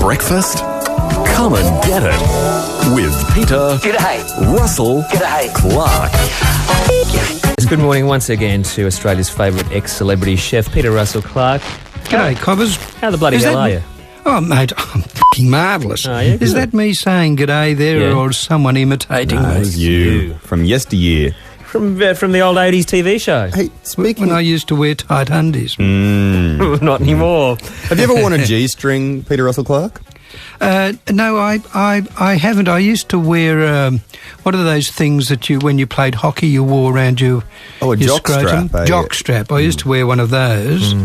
breakfast? Come and get it with Peter Russell Clark. Good morning once again to Australia's favourite ex-celebrity chef, Peter Russell Clark. G'day, Cobbers. How the bloody hell are you? Oh, mate, I'm f***ing marvellous. Oh, yeah, is that me saying g'day there, or is someone imitating me? It's you from yesteryear. From the old 80s TV show. Hey, When I used to wear tight undies. Not anymore. Have you ever worn a G-string, Peter Russell Clark? No, I haven't. I used to wear, what are those things that you, when you played hockey, you wore around your jock scrotum? strap. Jock strap. I used to wear one of those.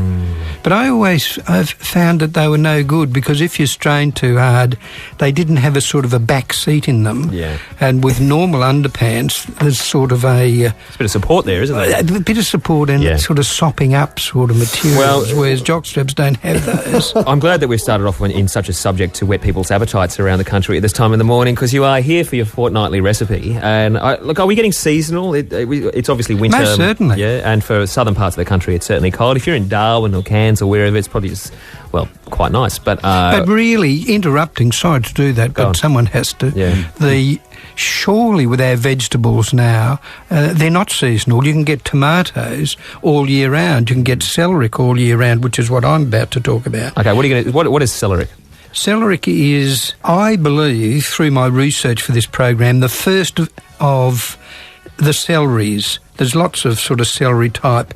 But I've found that they were no good because if you strained too hard, they didn't have a sort of a back seat in them. Yeah. And with normal underpants, there's sort of a... There's a bit of support there, isn't there? A bit of support and sort of sopping up sort of materials, whereas jock straps don't have those. I'm glad that we've started off in such a subject to whet people's appetites around the country at this time in the morning, because you are here for your fortnightly recipe. And look, are we getting seasonal? It's obviously winter. Most certainly. Yeah, and for southern parts of the country, it's certainly cold. If you're in Darwin or Cairns or wherever, it's probably just, well, quite nice. But really, interrupting, sorry to do that, but someone has to. Yeah. Surely with our vegetables now, they're not seasonal. You can get tomatoes all year round. You can get celeriac all year round, which is what I'm about to talk about. Okay, what is celeriac? Celeriac is, I believe, through my research for this program, the first of the celeries. There's lots of sort of celery-type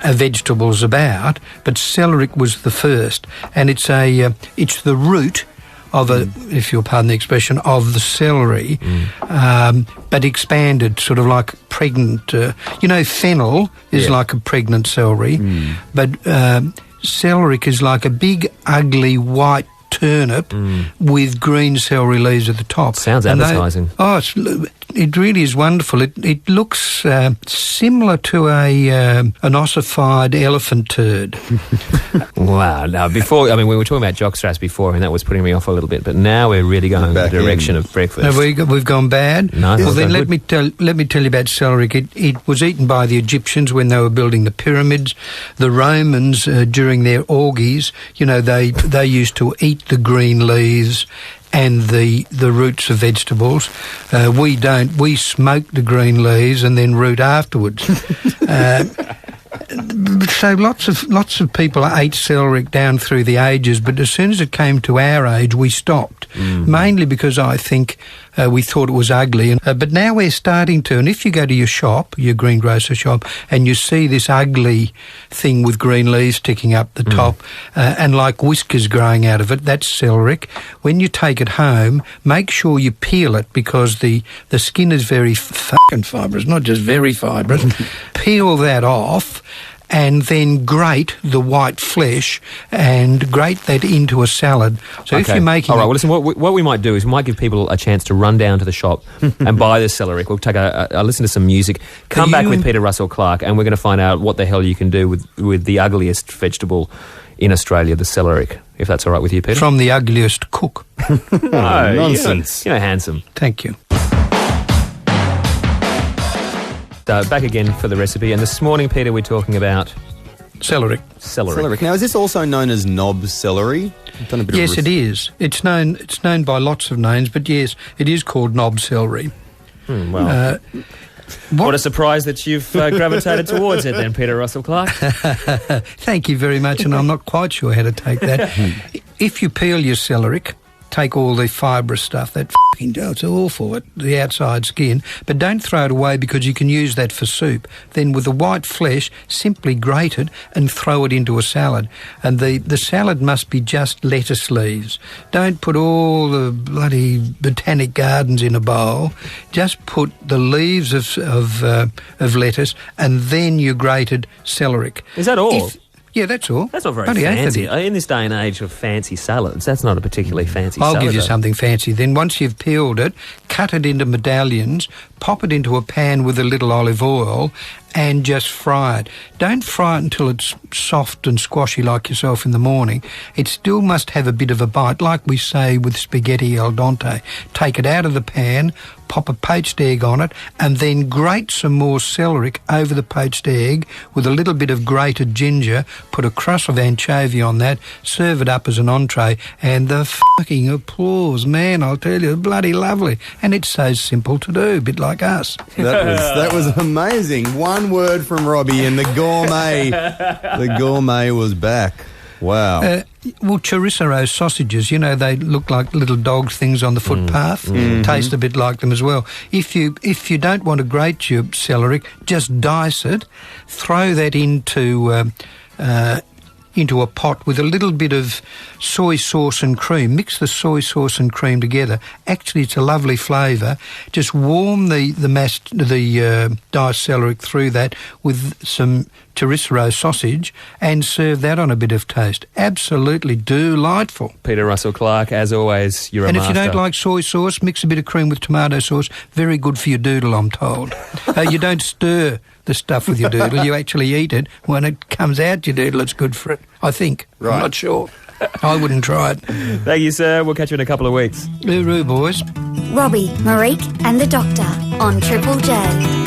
vegetables about, but celeriac was the first, and it's the root of if you'll pardon the expression, of the celery, but expanded, sort of like pregnant. Fennel is like a pregnant celery, but celeriac is like a big, ugly, white turnip with green celery leaves at the top. Sounds appetising. It really is wonderful. It looks similar to an ossified elephant turd. Wow. Now, we were talking about jock straps before, and that was putting me off a little bit, but now we're really going in the direction of breakfast. Have we've gone bad? No. Well, then let me tell you about celeriac. It was eaten by the Egyptians when they were building the pyramids. The Romans, during their orgies, they used to eat the green leaves and the roots of vegetables. We don't. We smoke the green leaves and then root afterwards. So lots of people ate celeriac down through the ages, but as soon as it came to our age, we stopped. Mainly because I think we thought it was ugly. But now we're starting to, and if you go to your shop, your greengrocer shop, and you see this ugly thing with green leaves sticking up the top and like whiskers growing out of it, that's celeriac. When you take it home, make sure you peel it because the skin is very fucking fibrous, not just very fibrous. Peel that off and then grate the white flesh and grate that into a salad. So if you're making... All right, well, listen, what we might do is we might give people a chance to run down to the shop and buy the celeriac. We'll take a listen to some music, come back with Peter Russell Clark, and we're going to find out what the hell you can do with the ugliest vegetable in Australia, the celeriac, if that's all right with you, Peter. From the ugliest cook. No, nonsense. You're handsome. Thank you. Back again for the recipe, and this morning, Peter, we're talking about... Celeriac. Celeriac. Now, is this also known as knob celery? I've done a bit Yes, it is. It's known by lots of names, but yes, it is called knob celery. Well... What a surprise that you've gravitated towards it then, Peter Russell Clark. Thank you very much, and I'm not quite sure how to take that. If you peel your celeriac, take all the fibrous stuff, it's awful, the outside skin, but don't throw it away because you can use that for soup. Then with the white flesh, simply grate it and throw it into a salad. And the salad must be just lettuce leaves. Don't put all the bloody botanic gardens in a bowl. Just put the leaves of lettuce and then your grated celeriac. Is that all? Yeah, that's all. That's not very fancy. In this day and age of fancy salads, that's not a particularly fancy salad. I'll give you something fancy. Then once you've peeled it, cut it into medallions, pop it into a pan with a little olive oil, and just fry it. Don't fry it until it's soft and squashy like yourself in the morning. It still must have a bit of a bite, like we say with spaghetti al dente. Take it out of the pan, pop a poached egg on it, and then grate some more celery over the poached egg with a little bit of grated ginger, put a crust of anchovy on that, serve it up as an entree, and the fucking applause, man, I'll tell you, bloody lovely. And it's so simple to do, a bit like us. That was amazing. One word from Robbie and the gourmet was back. Wow. Well, chorizo sausages, you know, they look like little dog things on the footpath. Taste a bit like them as well. If you don't want to grate your celery, just dice it, throw that into a pot with a little bit of soy sauce and cream. Mix the soy sauce and cream together. Actually, it's a lovely flavour. Just warm the diced celery through that with some chorizo sausage and serve that on a bit of toast. Absolutely delightful. Peter Russell-Clark, as always, you're a master. And if you don't like soy sauce, mix a bit of cream with tomato sauce. Very good for your doodle, I'm told. You don't stir the stuff with your doodle. You actually eat it. When it comes out your doodle, it's good for it, I think. Right. I'm not sure. I wouldn't try it. Thank you, sir. We'll catch you in a couple of weeks. Hooroo, boys. Robbie, Marique and the Doctor on Triple J.